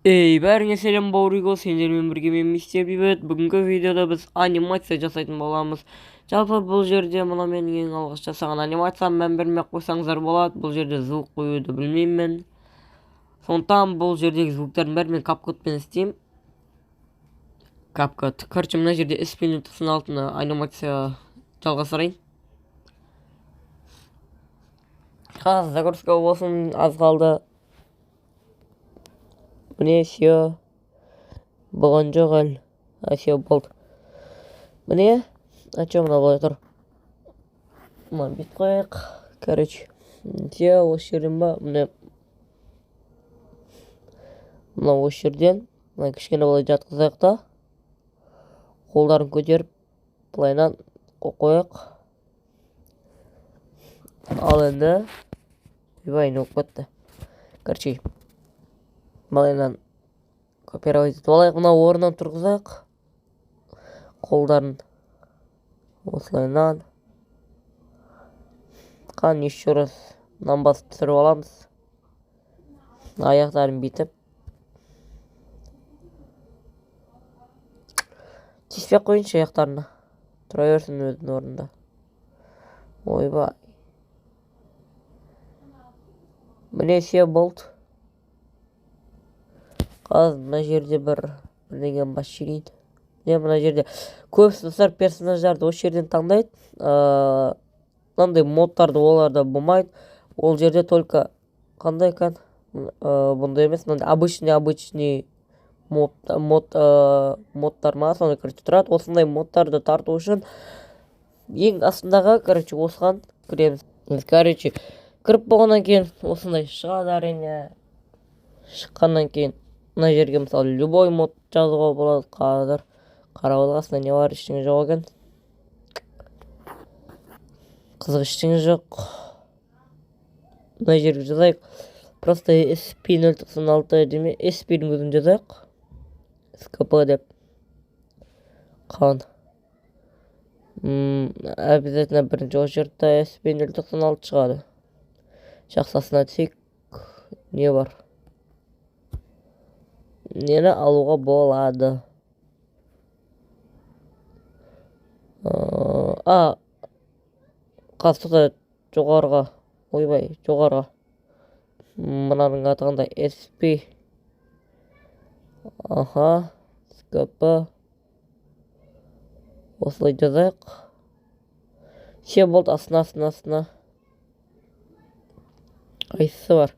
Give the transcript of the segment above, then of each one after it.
Бәріңе сәлем бауырыгол, сендермен бірге мен мистер бейбіт. Бүгінгі видеода біз анимация жасайтын боламыз. Жалпы бұл жерде мына менің ең алғаш жасаған анимацияма мән бермей қойсаңыздар болады. Бұл жерде звук қоюды білмеймін. Сондықтан бұл жердегі звуктардың бәрін мен капкотпен істеймін. Капкот. Короче, мына жерде S-пен 96-ны анимация жалғастырайын. Қазір загрузка болсын, аз қалды. Міне все болған жоқ әлі. Все болды. Міне чем мына былай тұр. Мына бет қояйық. Короче, все осы жерден ба, міне мына осы жерден мына кішкене былай жатқызайық та, қолдарын көтеріп былайынан қояйық. Ал енді ойбай не болып кетті. Короче, былайынан копировать етіп алайық, мына орнынан тұрғызайық. Қолдарын осылайынан қан еще раз мынаны басып түсіріп аламыз. Аяқтарын бүйтіп тиіспей қойыншы, аяқтарына тұра берсін өзінің орнында. Ойбай, міне все болды. Қазір мына жерде бірдеңені басып жіберейін. Мына жерде көбісі достар персонаждарды осы жерден таңдайды. Мынандай модтарды оларда болмайды. Ол жерде только қандай екен? Бұндай емес, мынандай обычный модтар ма, сондай короче тұрады. Осындай модтарды тарту үшін ең астындағы, короче, осыған кіреміз. Короче, кіріп болғаннан кейін осындай шығады әрине. Шыққаннан кейін мына жерге мысалы любой мод жазуға болады. Қазір қарап алғасында не бар, ештеңе жоқ екен. Қызық ештеңе жоқ. Мына жерге жазайық. Просто SP096 деме, SP-дің өзін жазайық. СКП деп. Қан. Обязательно бірінші очередьте SP096 шығады. Жақсасына түсейік. Не бар? Нені алуға болады? Қасыға жоғарға. Ойбай, жоғарға. Мынаның аты қандай? SP. СКП. Осылай жазайық. Все болды, астына. Қайсысы бар?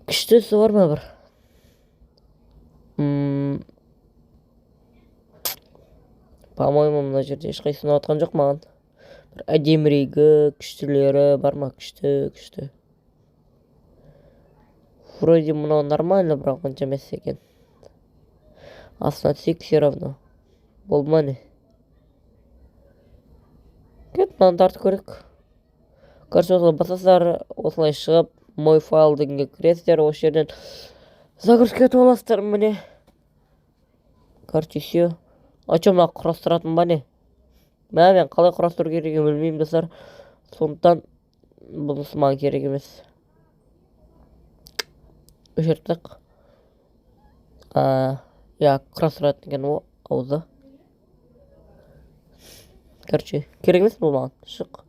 Күштісі бар ма бір? По-моему, мына жерде ешқайсысын атқан жоқ маған. Бір әдемірегі, күштілері бар ма? Күшті. Вроде мынау нормально, бірақ онша емес екен. Астына түсейік все равно. Болды ма не? Кет, мынаны тартып көрейік. Короче, осылай басасыздар, осылай шығып, мой файл дегенге кіресіздер, осы жерден загрузка етіп аласыздар, міне. Короче, все. Мына құрастыратын ба не? Мен қалай құрастыру керегін білмеймін достар. Сондықтан бұнысы маған керек емес. Өшірттік. Құрастыратын екен о, аузы. Короче, керек емес бұл маған. Шық.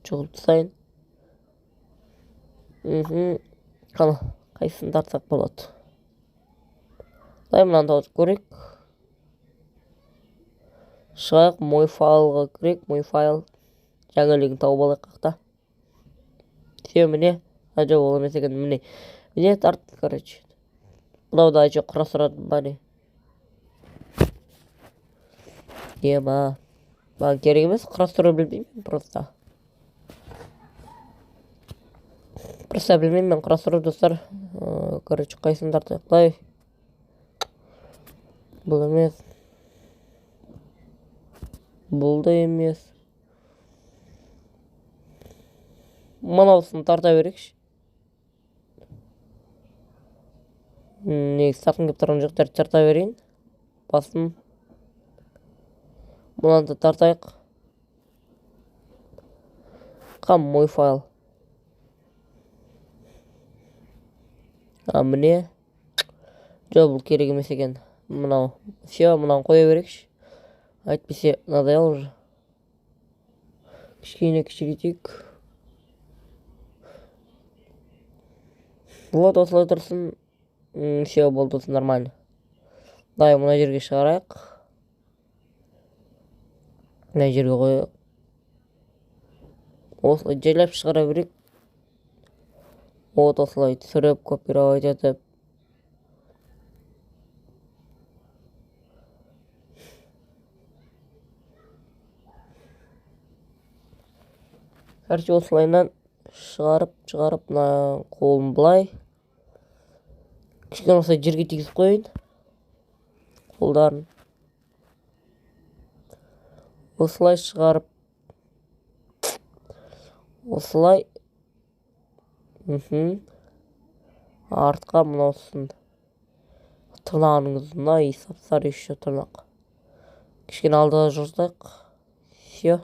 Жұғып тастайын. Қана, қайсысын тартсақ болады. Мынаны тауып көрейік. Шығайық, мой файлға кірейік, мой файл. Жаңалығын тауып алайық қақта. Все, міне. Жоқ, ол емес екен, міне. Міне тарт, короче. Мынау да айчы құрастыратын ба не? Ема. Маған керек емес, құрастыру білмеймін, просто. Просто білмеймін, құрастыру достар. Короче, қайсын тартайықтай. Бұл емес. Бұл да емес. Мынаусын тарта берекші. Негіз тартын кеп тұрған жоқ, тарта берейін. Басын. Мұнан да тартайық. Қам мой файл. Міне. Жоқ, бұл керек емес екен. Мынау. Все, мынаны қоя берейікші. Әйтпесе надоел уже. Кішкене кішірейтейік. Вот осылай тұрсын. Все, болды, осы нормально. Дай мына жерге шығарайық. Мына жерге қойайық. Осылай жайлап шығара берейік. Вот осылай түсіріп, копировать етіп. Короче, осылайынан шығарып, мына қолын былай. Кішкене осылай жерге тигізіп қойын. Қолдарын. Осылай шығарып. Осылай. Артқа мынаусын. Тырнағының ұзына сап-сары еще тырнақ. Кішкене алдыға жылжытайық. Все.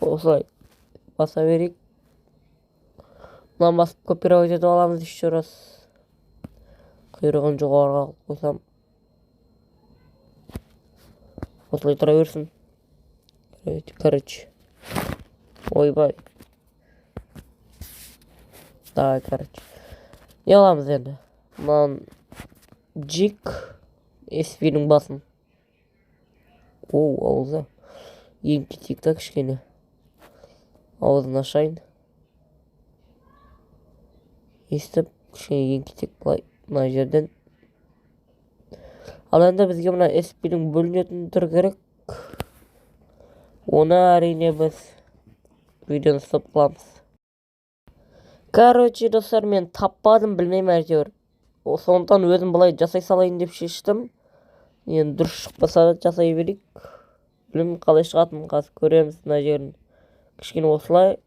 Осылай баса берейік. Мынаны басып копировать етіп аламыз еще раз. Құйрығын жоғарыға қойсам. Осылай тұра берсін. Короче. Ойбай. Давай, короче. Не аламыз енді. Мынан джик. SP'нің басын. Ауызы. Ең кетейік та кішкене. Ауызын ашайын. Естіп, кішкене ең кетейік бұлай. Мына жерден. Ал енді бізге мына SP'нің бөлінетін түрі керек. Оны әрине біз видеоны стоп қыламыз. Короче, достар, мен таппадым, білмеймін әйтеуір. Сондықтан өзім былай жасай салайын деп шештім. Енді дұрыс шықпаса да жасай берейік. Білмеймін қалай шығатынын қазір көреміз мына жерін. Кішкене осылай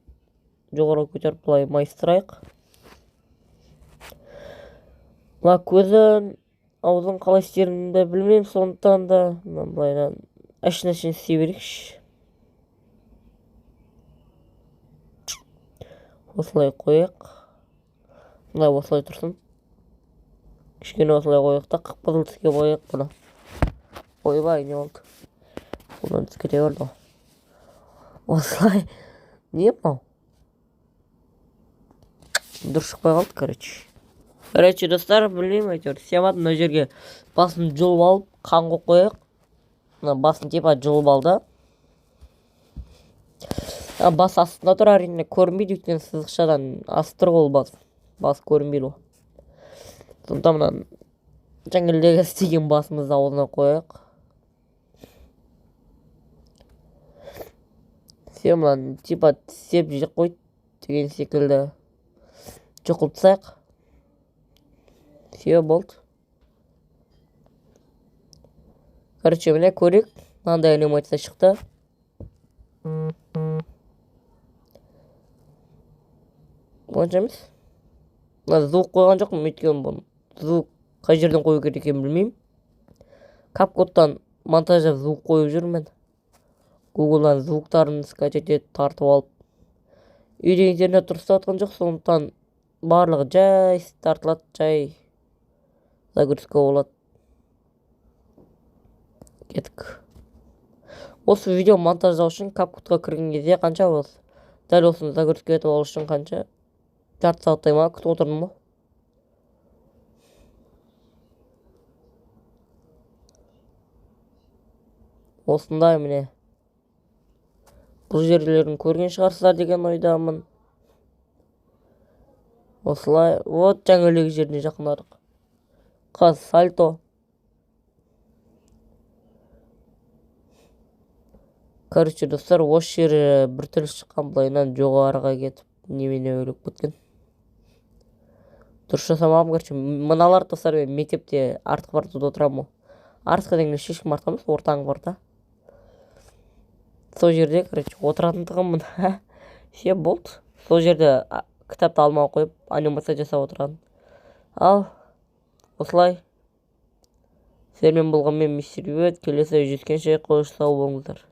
жоғарыға көтеріп былай майыстырайық. Мына көзін, аузын қалай істерімді білмеймін, сондықтан да былайдан әшін істей берейікші. Осылай қойық. Мына осылай тұрсын. Кішкене осылай қойық та қып-қызыл түске қойық бұны. Ойбай, не болды? Бұдан түске те көрді. Осылай. Не бұл? Дұрыс шықпай қалды, короче. Достар, білмеймін әйтеуір. Сиямады, мына жерге басын жұлып алып, қанға қойық. Мына басын типа жұлып алды. Бас астында тұр, әрине көрінбейді, өйткені сызықшадан астыр ол бас. Бас көрінбейді. Сондықтан мынан жаңғілдегі істеген басымызды аузына қойық. Все, мынан типа тістеп жек қойды деген секілді жұқылтсақ. Все, болды. Короче, міне көрейік. Мынандай анимация шықты. Онша емес. Звук қойған жоқпын, өйткені бұны звук қай жерден қою керек екенін білмеймін. Капкоттан монтаждап звук қойып жүрмін. Google'дан звуктарын скачать етіп тартып алып. Үйде интернет дұрыс жатқан жоқ, сондықтан барлығы жай тартылады, жай загрузка болады. Кеттік. Осы видео монтаждау үшін капкотқа кірген кезде қанша болды? Дәл осыны загрузка етіп алу үшін қанша? Жарты сағаттай ма күтіп отырдым ба? Осындай міне. Бұл жерлерін көрген шығарсыздар деген ойдамын. Осылай, вот жаңғілегі жеріне жақындадық. Қаз сальто. Короче, достар, осы жері бір түрлі шыққан былайынан жоғарыға кетіп, немене өліп кеткен. Дұрыс жасамағым, короче, мыналар достар, мен мектепте артқы партада отырамын. Артқы деген шешкім артқа емес, ортаңғы парта. Сол жерде, короче, отыратындығым мына. Все, болды. Сол жерде кітапты алмай қойып, анимация жасап отырған. Ал, осылай. Сіздермен болғанмен мистер Вет, келесі жүзгенше қойшы сау болыңыздар.